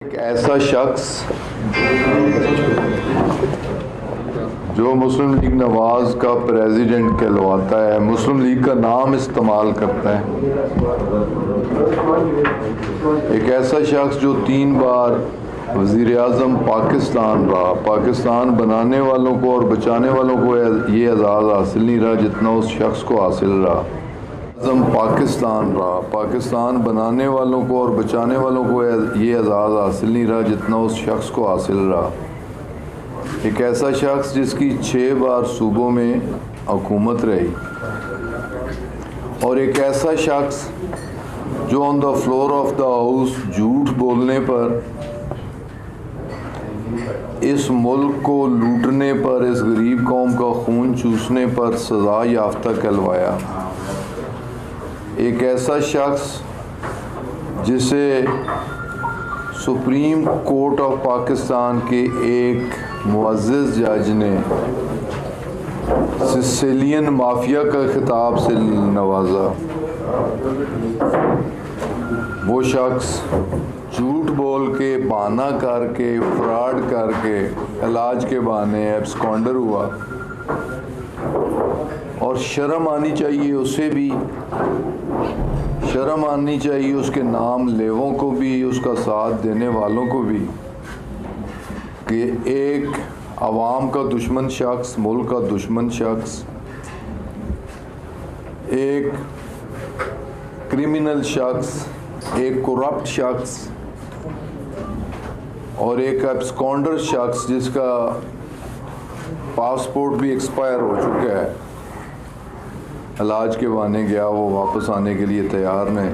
एक ऐसा शख्स जो मुस्लिम लीग नवाज का प्रेसिडेंट कहलवाता है, मुस्लिम लीग का नाम इस्तेमाल करता है। एक ऐसा शख्स जो 3 बार वज़ीर आज़म पाकिस्तान रहा, पाकिस्तान बनाने वालों को और बचाने वालों को ये एजाज़ हासिल नहीं रहा जितना उस शख्स को हासिल रहा। आज़म पाकिस्तान रहा, पाकिस्तान बनाने वालों को और बचाने वालों को ये एजाज़ हासिल नहीं रहा जितना उस शख्स को हासिल रहा। एक ऐसा शख्स जिसकी 6 बार सूबों में हुकूमत रही, और एक ऐसा शख्स जो on the floor of the house झूठ बोलने पर, इस मुल्क को लूटने पर, इस गरीब कौम का खून चूसने पर सज़ा याफ्ता कहलवाया। एक ऐसा शख्स जिसे सुप्रीम कोर्ट ऑफ पाकिस्तान के एक मुअज़्ज़ज़ जज ने सिसिलियन माफिया का खिताब से नवाजा। वो शख्स झूठ बोल के, बहाना करके, फ्रॉड करके, इलाज के बहाने एब्सकॉन्डर हुआ, और शर्म आनी चाहिए उसे भी, शर्म आनी चाहिए उसके नाम लेवों को भी, उसका साथ देने वालों को भी, कि एक अवाम का दुश्मन शख्स, मुल्क का दुश्मन शख्स, एक क्रिमिनल शख्स, एक करप्ट शख्स और एक एब्सकॉन्डर शख्स जिसका पासपोर्ट भी एक्सपायर हो चुका है, इलाज के बहाने गया, वो वापस आने के लिए तैयार नहीं,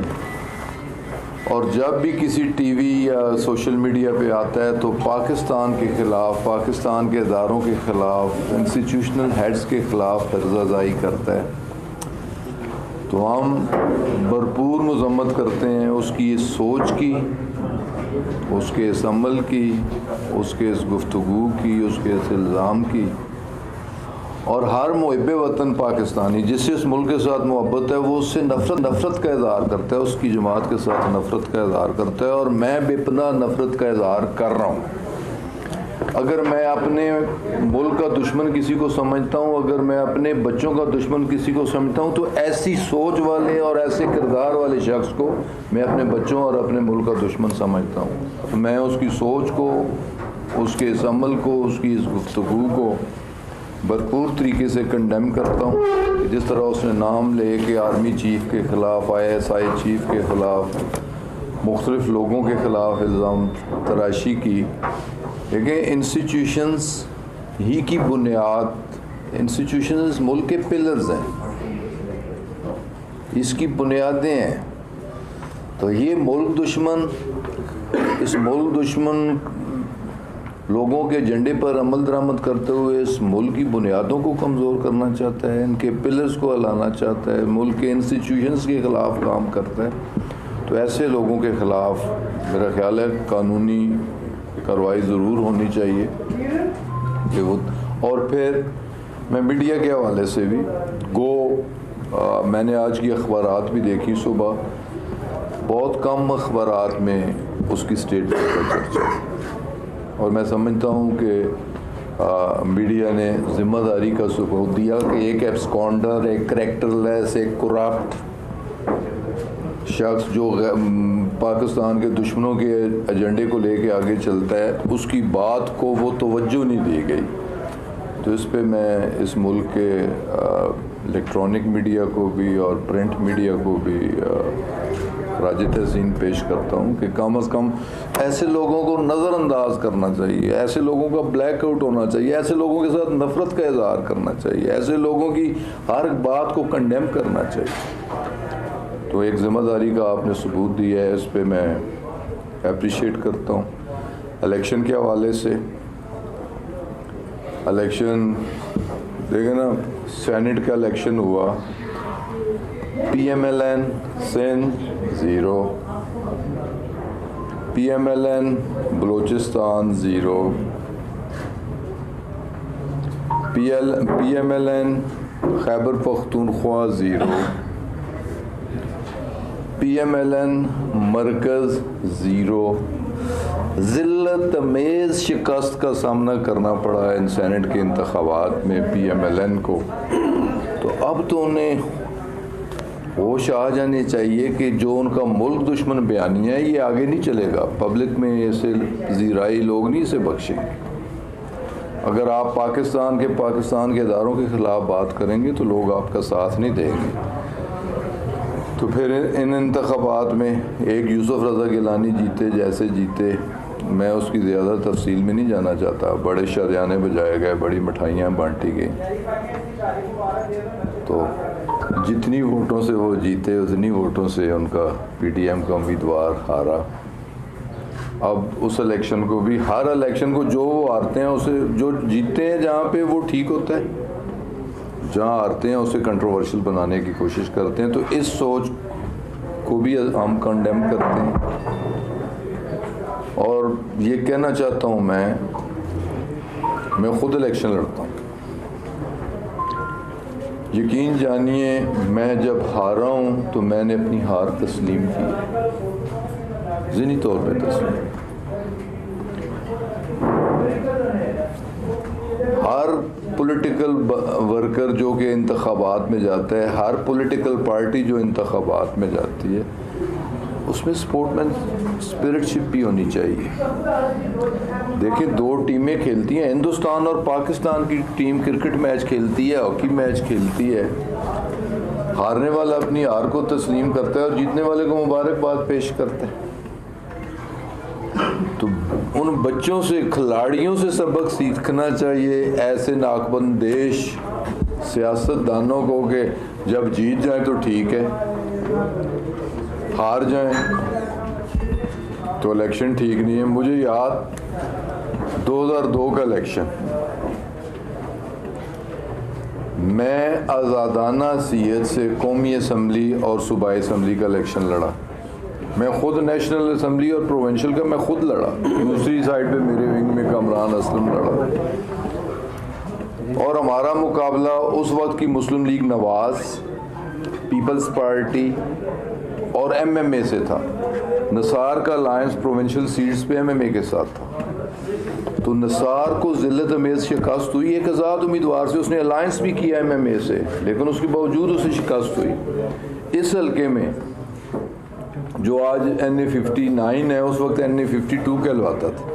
और जब भी किसी टीवी या सोशल मीडिया पे आता है तो पाकिस्तान के ख़िलाफ़, पाकिस्तान के इदारों के ख़िलाफ़, इंस्टीट्यूशनल हेड्स के ख़िलाफ़ फर्ज़ाज़ाई करता है। तो हम भरपूर मज़म्मत करते हैं उसकी इस सोच की, उसके इस अमल की, उसके इस गुफ्तगू की, उसके इस इल्ज़ाम की। और हर मुहिब वतन पाकिस्तानी जिससे इस मुल्क के साथ मोहब्बत है, वो उससे नफ़रत का इज़हार करता है, उसकी जमात के साथ नफ़रत का इज़हार करता है, और मैं बेपनाह नफ़रत का इज़हार कर रहा हूँ। अगर मैं अपने मुल्क का दुश्मन किसी को समझता हूँ, अगर मैं अपने बच्चों का दुश्मन किसी को समझता हूँ, तो ऐसी सोच वाले और ऐसे किरदार वाले शख्स को मैं अपने बच्चों और अपने मुल्क का दुश्मन समझता हूँ। तो मैं उसकी सोच को, उसके इस अमल को, उसकी इस गुफ्तगू को भरपूर तरीके से कंडेम करता हूँ। जिस तरह उसने नाम ले के आर्मी चीफ के ख़िलाफ़, ISI चीफ के ख़िलाफ़, मुख्तलिफ़ लोगों के ख़िलाफ़ इल्ज़ाम तराशी की। देखिए, इंस्टीट्यूशंस ही की बुनियाद, इंस्टीट्यूशंस मुल्क के पिलर्स हैं, इसकी बुनियादें हैं। तो ये मुल्क दुश्मन, इस मुल्क दुश्मन लोगों के एजेंडे पर अमल दरामद करते हुए इस मुल्क की बुनियादों को कमज़ोर करना चाहता है, इनके पिलर्स को हिलाना चाहता है, मुल्क के इंस्टीट्यूशंस के ख़िलाफ़ काम करता है। तो ऐसे लोगों के ख़िलाफ़ मेरा ख्याल है कानूनी कार्रवाई ज़रूर होनी चाहिए कि वो। और फिर मैं मीडिया के हवाले से भी मैंने आज की अखबारात भी देखी सुबह, बहुत कम अखबारात में उसकी स्टेटमेंट पर चर्चा, और मैं समझता हूँ कि मीडिया ने ज़िम्मेदारी का सबूत दिया कि एक एब्सकॉन्डर, एक करैक्टरलेस, एक करप्ट शख्स जो पाकिस्तान के दुश्मनों के एजेंडे को लेके आगे चलता है, उसकी बात को वो तवज्जो नहीं दी गई। तो इस पे मैं इस मुल्क के इलेक्ट्रॉनिक मीडिया को भी और प्रिंट मीडिया को भी राज तहसीन पेश करता हूँ कि कम अज़ कम ऐसे लोगों को नज़रअंदाज करना चाहिए, ऐसे लोगों का ब्लैकआउट होना चाहिए, ऐसे लोगों के साथ नफ़रत का इज़हार करना चाहिए, ऐसे लोगों की हर बात को कंडेम करना चाहिए। तो एक ज़िम्मेदारी का आपने सबूत दिया है, इस पे मैं अप्रिशिएट करता हूँ। इलेक्शन के हवाले से, इलेक्शन देखें ना, सेनेट का इलेक्शन हुआ, PMLN Sindh 0, PMLN Balochistan 0, PMLN Khyber Pakhtunkhwa 0, PMLN मरकज़ 0, ज़िल्लत अमेज़ शिकस्त का सामना करना पड़ा इन सेनेट के इंतखाबात में PMLN को, तो अब तो उन्हें होश आ जाने चाहिए कि जो उनका मुल्क दुश्मन बयानिया है ये आगे नहीं चलेगा। पब्लिक में ऐसे ज़ीराई लोग नहीं इसे बख्शेंगे। अगर आप पाकिस्तान के इदारों के ख़िलाफ़ बात करेंगे तो लोग आपका साथ नहीं देंगे। तो फिर इन इंतखाबात में एक यूसुफ रज़ा गिलानी जीते जैसे जीते, मैं उसकी ज़्यादा तफसील में नहीं जाना चाहता। बड़े शरियाने बजाए गए, बड़ी मिठाइयाँ बांटी गई, तो जितनी वोटों से वो जीते उतनी वोटों से उनका PDM का उम्मीदवार हारा। अब उस इलेक्शन को भी, हर इलेक्शन को जो वो हारते हैं उसे, जो जीतते हैं जहाँ पे वो ठीक होता है, जहाँ हारते हैं उसे कंट्रोवर्शियल बनाने की कोशिश करते हैं। तो इस सोच को भी हम कंडेम करते हैं। और ये कहना चाहता हूँ, मैं खुद इलेक्शन लड़ता हूँ। यकीन जानिए, मैं जब हारा हूँ तो मैंने अपनी हार तस्लीम की, ज़हनी तौर पे तस्लीम। हर पॉलिटिकल वर्कर जो कि इंतखाबात में जाता है, हर पॉलिटिकल पार्टी जो इंतखाबात में जाती है, उसमें स्पोर्टमैन स्पिरिटशिप भी होनी चाहिए। देखिए, दो टीमें खेलती हैं, हिंदुस्तान और पाकिस्तान की टीम क्रिकेट मैच खेलती है, हॉकी मैच खेलती है। हारने वाला अपनी हार को तस्लीम करता है और जीतने वाले को मुबारकबाद पेश करता है। तो उन बच्चों से, खिलाड़ियों से सबक सीखना चाहिए, ऐसे नाकबंदेश सियासतदानों को, कि जब जीत जाए तो ठीक है, हार जाए तो इलेक्शन ठीक नहीं है। मुझे याद 2002 का इलेक्शन, मैं आज़ादाना सीयत से कौमी असम्बली और सूबाई असम्बली का इलेक्शन लड़ा। मैं खुद नेशनल असम्बली और प्रोविंशियल का मैं खुद लड़ा। दूसरी साइड पे मेरे विंग में कमरान असलम लड़ा, और हमारा मुकाबला उस वक्त की मुस्लिम लीग नवाज, पीपल्स पार्टी और MMA से था। नसार का अलायंस प्रोविंशियल सीट्स पे MMA के साथ था। तो नसार को ज़िल्लत अमेज़ शिकस्त हुई, एक आज़ाद उम्मीदवार से। उसने अलायंस भी किया MMA से, लेकिन उसके बावजूद उसे शिकस्त हुई। इस हल्के में जो आज NA59 है, उस वक्त NA52 कहलवाता था।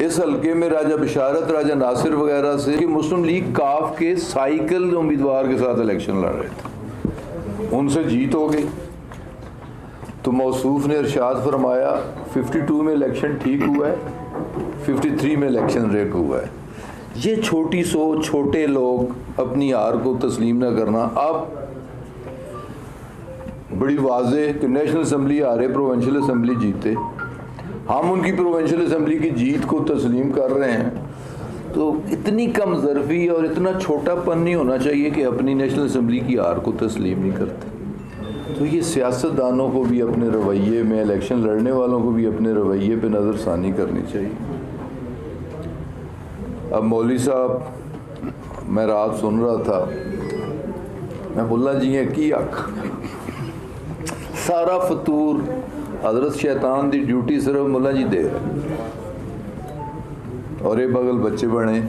इस हल्के में राजा बिशारत, राजा नासिर वगैरह से कि मुस्लिम लीग काफ के साइकिल उम्मीदवार के साथ इलेक्शन लड़ रहे थे, उनसे जीत हो गई। तो मौसूफ ने इरशाद फरमाया, 52 में इलेक्शन ठीक हुआ है, 53 में इलेक्शन रेक हुआ है। ये छोटी सोच, छोटे लोग अपनी हार को तस्लीम न करना। अब बड़ी वाज़ेह कि नेशनल असम्बली हारे, प्रोविंशियल असम्बली जीते, हम उनकी प्रोविंशियल असम्बली की जीत को तस्लीम कर रहे हैं। तो इतनी कम ज़र्फ़ी और इतना छोटापन नहीं होना चाहिए कि अपनी नेशनल असम्बली की हार को तस्लीम नहीं करते। तो ये सियासतदानों को भी अपने रवैये में, इलेक्शन लड़ने वालों को भी अपने रवैये पे नज़रसानी करनी चाहिए। अब मौलवी साहब, मैं रात सुन रहा था, मैं मुल्ला जी हैं की आख, सारा फतूर हज़रत शैतान दी ड्यूटी सिर्फ मुल्ला जी दे रहे, और ये बगल बच्चे बने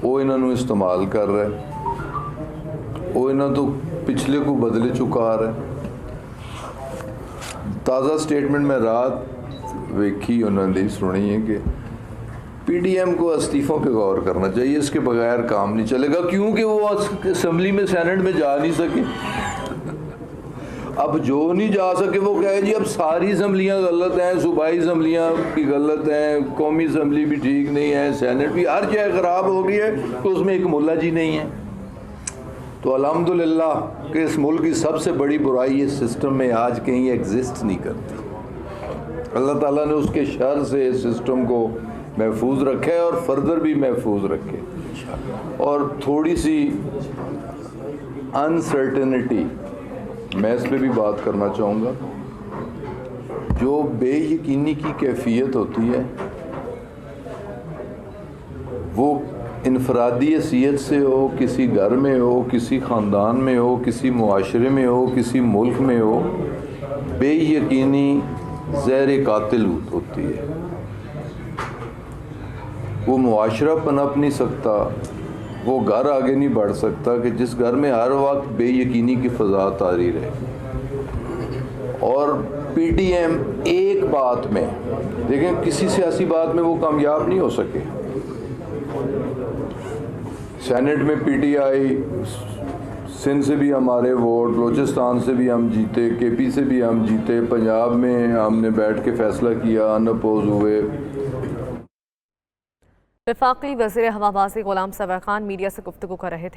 वो इन्होंने इस्तेमाल कर रहे, वो इन्हों तो पिछले को बदले चुका रहा है। ताज़ा स्टेटमेंट में रात वेखी उन्होंने सुनी है कि PDM को इस्तीफ़ों पे गौर करना चाहिए, इसके बगैर काम नहीं चलेगा, क्योंकि वो असम्बली में, सेनेट में जा नहीं सके। अब जो नहीं जा सके वो कहे जी अब सारी असम्बलियाँ गलत हैं, सूबाई असम्बलियाँ भी गलत हैं, कौमी असम्बली भी ठीक नहीं है, सेनेट भी, हर जगह ख़राब हो गई है, तो उसमें एक मुल्ला जी नहीं है। तो अल्हम्दुलिल्लाह कि इस मुल्क की सबसे बड़ी बुराई इस सिस्टम में आज कहीं एग्जिस्ट नहीं करती। अल्लाह ताला ने उसके शर से इस सिस्टम को महफूज रखा है और फर्दर भी महफूज रखे। और थोड़ी सी अनसर्टेनिटी, मैं इस पर भी बात करना चाहूँगा, जो बेयकीनी की कैफियत होती है वो इनफरादी हैसियत से हो, किसी घर में हो, किसी ख़ानदान में हो, किसी मुआशरे में हो, किसी मुल्क में हो, बेयकीनी ज़हर कातिल होती है। वो मुआशरा पनप नहीं सकता, वो घर आगे नहीं बढ़ सकता कि जिस घर में हर वक्त बेयकीनी की फ़ज़ा तारी रहे। और पीटीएम एक बात में, लेकिन किसी सियासी बात में वो कामयाब नहीं हो सके। सेनेट में पीटीआई, सिंध से भी हमारे वोट, बलूचिस्तान से भी हम जीते, केपी से भी हम जीते, पंजाब में हमने बैठ के फैसला किया, अनअपोज हुए। वफाकी वज़ीर हवाबाजी गुलाम सबर खान मीडिया से गुफ्तगू कर रहे थे।